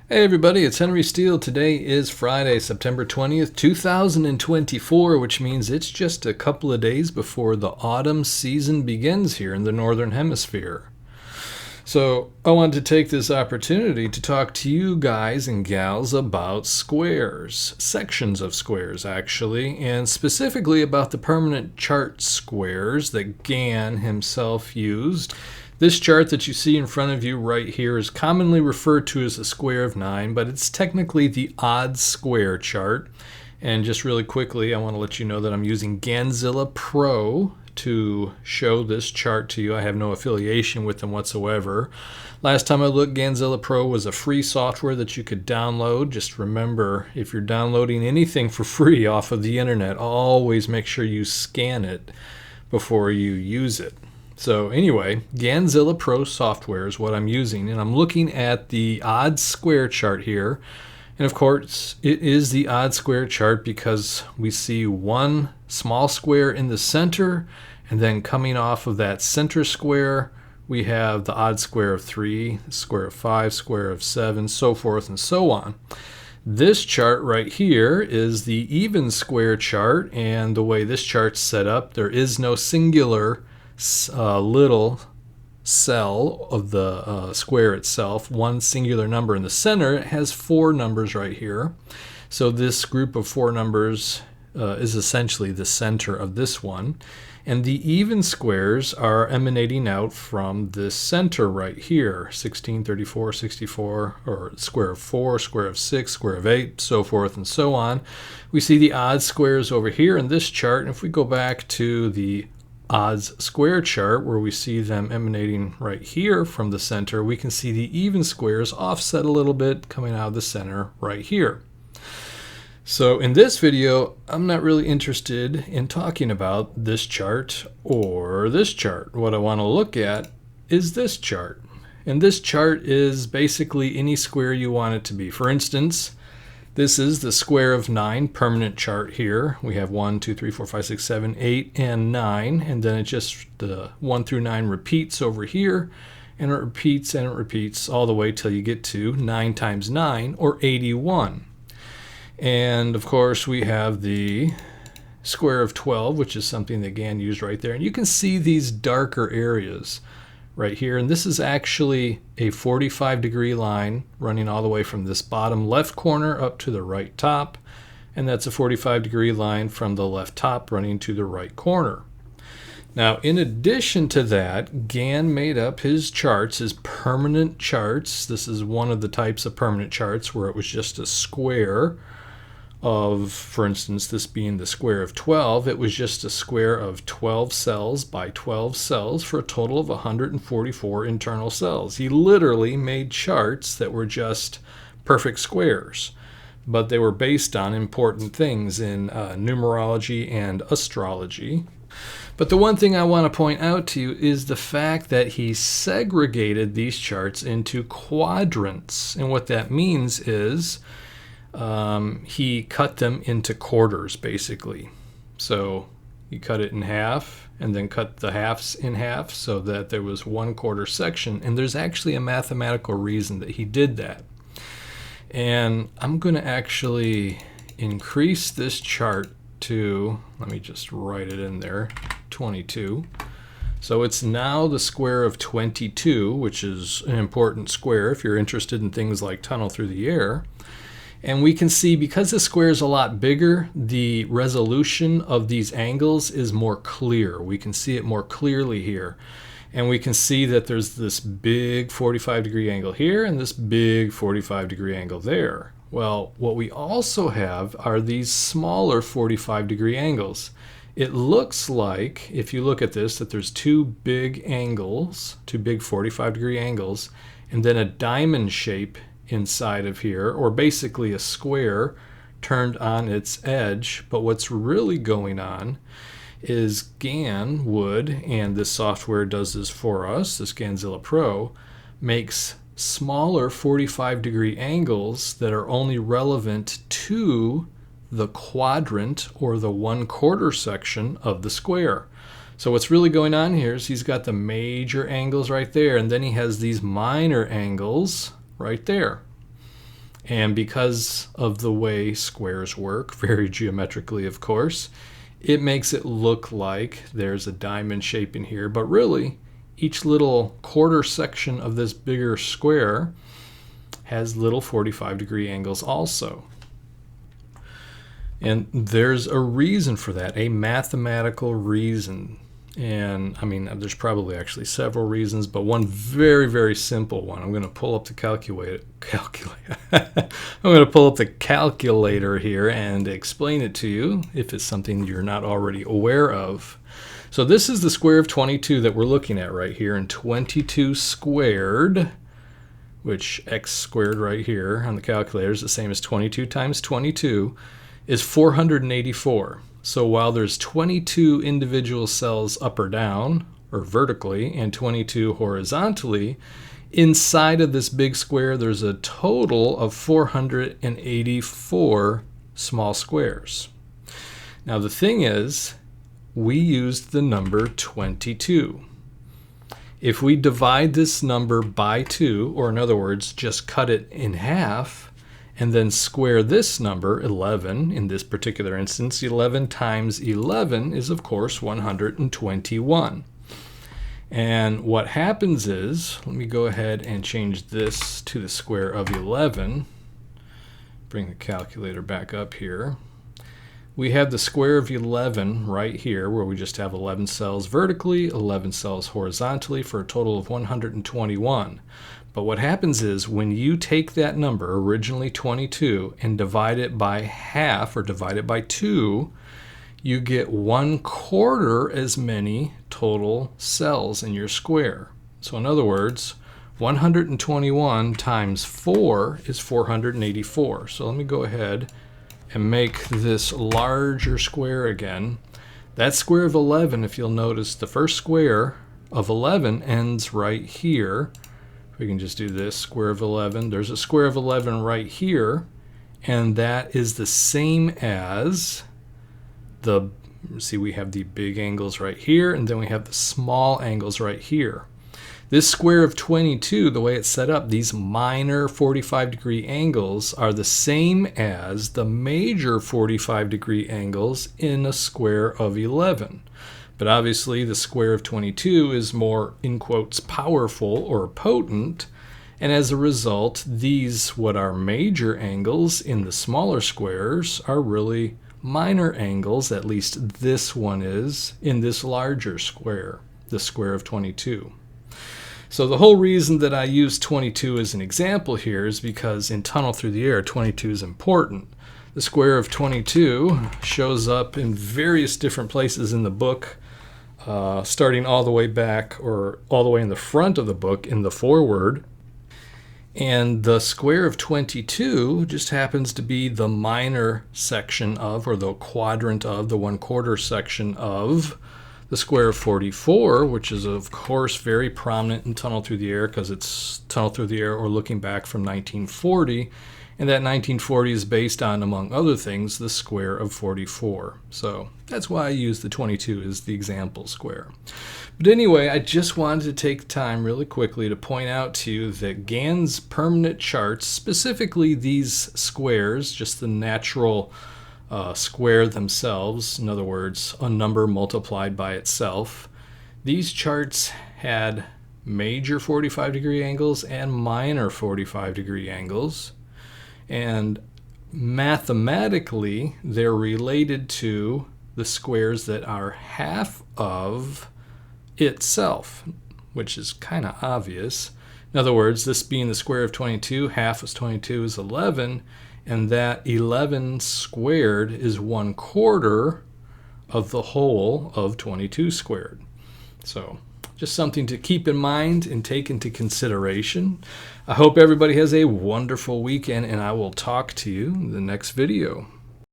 Hey everybody, it's hwsteele. Today is Friday, September 20th, 2024, which means it's just a couple of days before the autumn season begins here in the Northern Hemisphere. So I wanted to take this opportunity to talk to you guys and gals about squares, sections of squares actually, and specifically about the permanent chart squares that Gann himself used. This chart that you see in front of you right here is commonly referred to as a square of 9, but it's technically the odd square chart. And just really quickly, I want to let you know that I'm using Ganzilla Pro to show this chart to you. I have no affiliation with them whatsoever. Last time I looked, Ganzilla Pro was a free software that you could download. Just remember, if you're downloading anything for free off of the internet, always make sure you scan it before you use it. So anyway, Ganzilla Pro software is what I'm using, and I'm looking at the odd square chart here. And of course, it is the odd square chart because we see one small square in the center, and then coming off of that center square, we have the odd square of 3, square of 5, square of 7, so forth and so on. This chart right here is the even square chart, and the way this chart's set up, there is no singular little cell of the square itself, one singular number in the center. It has 4 numbers right here. So this group of 4 numbers is essentially the center of this one. And the even squares are emanating out from this center right here, 16, 34, 64, or square of 4, square of 6, square of 8, so forth and so on. We see the odd squares over here in this chart. And if we go back to the odds square chart where we see them emanating right here from the center, we can see the even squares offset a little bit coming out of the center right here. So in this video, I'm not really interested in talking about this chart or this chart. What I want to look at is this chart. And this chart is basically any square you want it to be. For instance, this is the square of 9 permanent chart here. We have 1, 2, 3, 4, 5, 6, 7, 8, and 9. And then it just, the 1 through 9 repeats over here. And it repeats all the way till you get to 9 times 9, or 81. And of course we have the square of 12, which is something that Gann used right there. And you can see these darker areas right here, and this is actually a 45-degree line running all the way from this bottom left corner up to the right top, and that's a 45-degree line from the left top running to the right corner. Now, in addition to that, Gann made up his charts, his permanent charts. This is one of the types of permanent charts where it was just a square of, for instance, this being the square of 12, it was just a square of 12 cells by 12 cells for a total of 144 internal cells. He literally made charts that were just perfect squares, but they were based on important things in numerology and astrology. But the one thing I want to point out to you is the fact that he segregated these charts into quadrants. And what that means is he cut them into quarters, basically. So he cut it in half and then cut the halves in half so that there was 1/4 section. And there's actually a mathematical reason that he did that. And I'm going to actually increase this chart to, let me just write it in there, 22. So it's now the square of 22, which is an important square if you're interested in things like tunnel through the air. And we can see, because the square is a lot bigger, the resolution of these angles is more clear. We can see it more clearly here. And we can see that there's this big 45-degree angle here and this big 45-degree angle there. Well, what we also have are these smaller 45-degree angles. It looks like, if you look at this, that there's 2 big angles, 2 big 45-degree angles, and then a diamond shape inside of here, or basically a square turned on its edge. But what's really going on is Gann would, and this software does this for us, this Ganzilla Pro, makes smaller 45-degree angles that are only relevant to the quadrant or the 1/4 section of the square. So what's really going on here is he's got the major angles right there, and then he has these minor angles right there. And because of the way squares work, very geometrically of course, it makes it look like there's a diamond shape in here, but really each little quarter section of this bigger square has little 45-degree angles also. And there's a reason for that, a mathematical reason. And I mean, there's probably actually several reasons, but one very, very simple one. I'm going to pull up the calculator. I'm going to pull up the calculator here and explain it to you if it's something you're not already aware of. So this is the square of 22 that we're looking at right here, and 22 squared, which x squared right here on the calculator is the same as 22 times 22, is 484. So while there's 22 individual cells up or down, or vertically, and 22 horizontally, inside of this big square there's a total of 484 small squares. Now the thing is, we used the number 22. If we divide this number by 2, or in other words, just cut it in half, and then square this number, 11, in this particular instance, 11 times 11 is, of course, 121. And what happens is, let me go ahead and change this to the square of 11. Bring the calculator back up here. We have the square of 11 right here, where we just have 11 cells vertically, 11 cells horizontally, for a total of 121. But what happens is, when you take that number, originally 22, and divide it by half, or divide it by 2, you get 1/4 as many total cells in your square. So in other words, 121 times 4 is 484. So let me go ahead and make this larger square again. That square of 11, if you'll notice, the first square of 11 ends right here. We can just do this, square of 11. There's a square of 11 right here, and that is the same as the, see, we have the big angles right here, and then we have the small angles right here. This square of 22, the way it's set up, these minor 45-degree angles are the same as the major 45-degree angles in a square of 11. But obviously the square of 22 is more, in quotes, powerful or potent, and as a result, these, what are major angles in the smaller squares, are really minor angles, at least this one is, in this larger square, the square of 22. So the whole reason that I use 22 as an example here is because in Tunnel Through the Air, 22 is important. The square of 22 shows up in various different places in the book, starting all the way back, or all the way in the front of the book in the foreword. And the square of 22 just happens to be the minor section of, or the quadrant of, the 1/4 section of the square of 44, which is of course very prominent in Tunnel Through the Air because it's Tunnel Through the Air, or Looking Back, from 1940. And that 1940 is based on, among other things, the square of 44. So that's why I use the 22 as the example square. But anyway, I just wanted to take time really quickly to point out to you that Gann's permanent charts, specifically these squares, just the natural square themselves, in other words, a number multiplied by itself, these charts had major 45-degree angles and minor 45-degree angles. And mathematically, they're related to the squares that are half of itself, which is kind of obvious. In other words, this being the square of 22, half of 22 is 11, and that 11 squared is 1/4 of the whole of 22 squared. So just something to keep in mind and take into consideration. I hope everybody has a wonderful weekend, and I will talk to you in the next video.